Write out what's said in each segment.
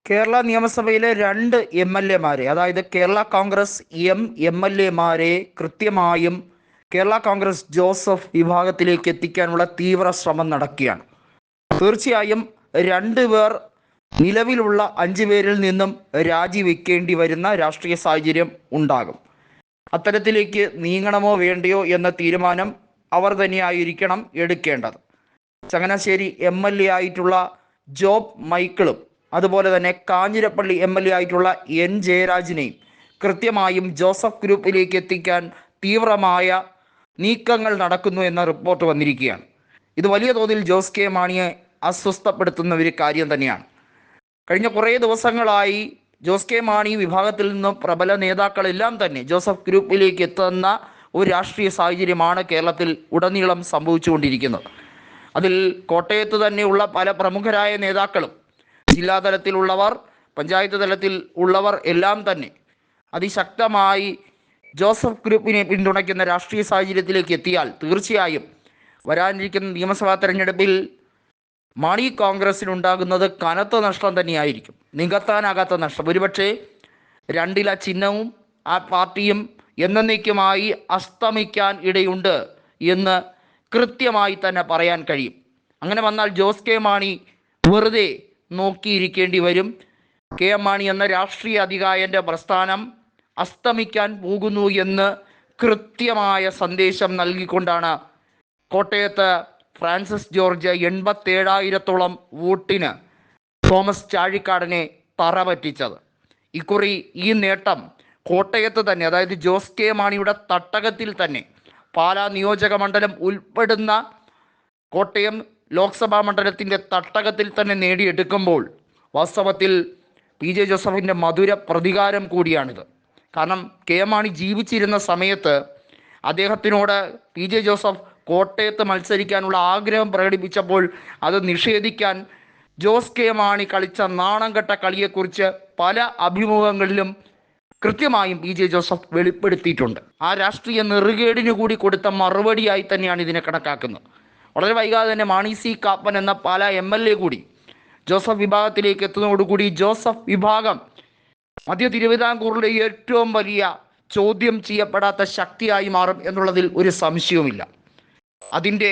കേരള നിയമസഭയിലെ 2 MLA മാരെ, അതായത് കേരള കോൺഗ്രസ് MLA-മാരെ കൃത്യമായും കേരള കോൺഗ്രസ് ജോസഫ് വിഭാഗത്തിലേക്ക് എത്തിക്കാനുള്ള തീവ്ര ശ്രമം നടക്കുകയാണ്. തീർച്ചയായും 2 പേർ നിലവിലുള്ള 5 പേരിൽ നിന്നും രാജിവെക്കേണ്ടി വരുന്ന രാഷ്ട്രീയ സാഹചര്യം ഉണ്ടാകും. അത്തരത്തിലേക്ക് നീങ്ങണമോ വേണ്ടയോ എന്ന തീരുമാനം അവർ തന്നെയായിരിക്കണം എടുക്കേണ്ടത്. ചങ്ങനാശ്ശേരി MLA ആയിട്ടുള്ള ജോബ് മൈക്കിളും അതുപോലെ തന്നെ കാഞ്ഞിരപ്പള്ളി MLA ആയിട്ടുള്ള N ജയരാജിനെയും കൃത്യമായും ജോസഫ് ഗ്രൂപ്പിലേക്ക് എത്തിക്കാൻ തീവ്രമായ നീക്കങ്ങൾ നടക്കുന്നു എന്ന റിപ്പോർട്ട് വന്നിരിക്കുകയാണ്. ഇത് വലിയ തോതിൽ ജോസ് കെ മാണിയെ അസ്വസ്ഥപ്പെടുത്തുന്ന ഒരു കാര്യം തന്നെയാണ്. കഴിഞ്ഞ കുറേ ദിവസങ്ങളായി ജോസ് കെ മാണി വിഭാഗത്തിൽ നിന്നും പ്രബല നേതാക്കളെല്ലാം തന്നെ ജോസഫ് ഗ്രൂപ്പിലേക്ക് എത്തുന്ന ഒരു രാഷ്ട്രീയ സാഹചര്യമാണ് കേരളത്തിൽ ഉടനീളം സംഭവിച്ചുകൊണ്ടിരിക്കുന്നത്. അതിൽ കോട്ടയത്ത് തന്നെയുള്ള പല പ്രമുഖരായ നേതാക്കളും ജില്ലാ തലത്തിലുള്ളവർ, പഞ്ചായത്ത് തലത്തിൽ ഉള്ളവർ എല്ലാം തന്നെ അതിശക്തമായി ജോസഫ് ഗ്രൂപ്പിനെ പിന്തുണയ്ക്കുന്ന രാഷ്ട്രീയ സാഹചര്യത്തിലേക്ക് എത്തിയാൽ തീർച്ചയായും വരാനിരിക്കുന്ന നിയമസഭാ തെരഞ്ഞെടുപ്പിൽ മാണി കോൺഗ്രസിനുണ്ടാകുന്നത് കനത്ത നഷ്ടം തന്നെയായിരിക്കും, നികത്താനാകാത്ത നഷ്ടം. ഒരുപക്ഷെ 2 ചിഹ്നവും ആ പാർട്ടിയും എന്നേക്കുമായി അസ്തമിക്കാൻ ഇടയുണ്ട് എന്ന് കൃത്യമായി തന്നെ പറയാൻ കഴിയും. അങ്ങനെ വന്നാൽ ജോസ് കെ മാണി വെറുതെ നോക്കിയിരിക്കേണ്ടി വരും. KM മാണി എന്ന രാഷ്ട്രീയ അധികായൻ്റെ പ്രസ്ഥാനം അസ്തമിക്കാൻ പോകുന്നു എന്ന് കൃത്യമായ സന്ദേശം നൽകിക്കൊണ്ടാണ് കോട്ടയത്ത് ഫ്രാൻസിസ് ജോർജ് 87,000-ഓളം വോട്ടിന് തോമസ് ചാഴിക്കാടനെ തറപറ്റിച്ചത്. ഇക്കുറി ഈ നേട്ടം കോട്ടയത്ത് തന്നെ, അതായത് ജോസ് കെ മാണിയുടെ തട്ടകത്തിൽ തന്നെ, പാലാ നിയോജക മണ്ഡലം ഉൾപ്പെടുന്ന കോട്ടയം ലോക്സഭാ മണ്ഡലത്തിൻ്റെ തട്ടകത്തിൽ തന്നെ നേടിയെടുക്കുമ്പോൾ വാസ്തവത്തിൽ PJ ജോസഫിൻ്റെ മധുര പ്രതികാരം കൂടിയാണിത്. കാരണം KM മാണി ജീവിച്ചിരുന്ന സമയത്ത് അദ്ദേഹത്തിനോട് PJ ജോസഫ് കോട്ടയത്ത് മത്സരിക്കാനുള്ള ആഗ്രഹം പ്രകടിപ്പിച്ചപ്പോൾ അത് നിഷേധിക്കാൻ ജോസ് കെ മാണി കളിച്ച നാണം കെട്ട കളിയെക്കുറിച്ച് പല അഭിമുഖങ്ങളിലും കൃത്യമായും PJ ജോസഫ് വെളിപ്പെടുത്തിയിട്ടുണ്ട്. ആ രാഷ്ട്രീയ നെറുകേടിന് കൂടി കൊടുത്ത മറുപടിയായി തന്നെയാണ് ഇതിനെ കണക്കാക്കുന്നത്. വളരെ വൈകാതെ തന്നെ മാണി C കാപ്പൻ എന്ന പാലാ MLA കൂടി ജോസഫ് വിഭാഗത്തിലേക്ക് എത്തുന്നതോടുകൂടി ജോസഫ് വിഭാഗം മധ്യ തിരുവിതാംകൂറിലെ ഏറ്റവും വലിയ ചോദ്യം ചെയ്യപ്പെടാത്ത ശക്തിയായി മാറും എന്നുള്ളതിൽ ഒരു സംശയവുമില്ല. അതിൻ്റെ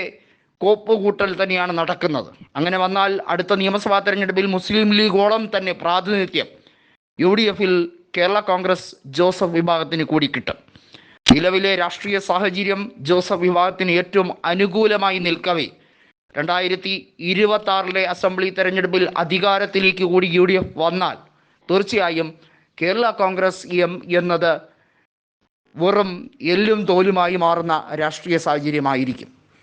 കോപ്പുകൂട്ടൽ തന്നെയാണ് നടക്കുന്നത്. അങ്ങനെ വന്നാൽ അടുത്ത നിയമസഭാ തെരഞ്ഞെടുപ്പിൽ മുസ്ലിം ലീഗോളം തന്നെ പ്രാതിനിധ്യം UDF-ൽ കേരള കോൺഗ്രസ് ജോസഫ് വിഭാഗത്തിന് കൂടി കിട്ടും. നിലവിലെ രാഷ്ട്രീയ സാഹചര്യം ജോസഫ് വിഭാഗത്തിന് ഏറ്റവും അനുകൂലമായി നിൽക്കവേ 2026 അസംബ്ലി തെരഞ്ഞെടുപ്പിൽ അധികാരത്തിലേക്ക് കൂടി UDF വന്നാൽ തീർച്ചയായും കേരള കോൺഗ്രസ് എന്നത് വെറും എല്ലും തോലുമായി മാറുന്ന രാഷ്ട്രീയ സാഹചര്യമായിരിക്കും.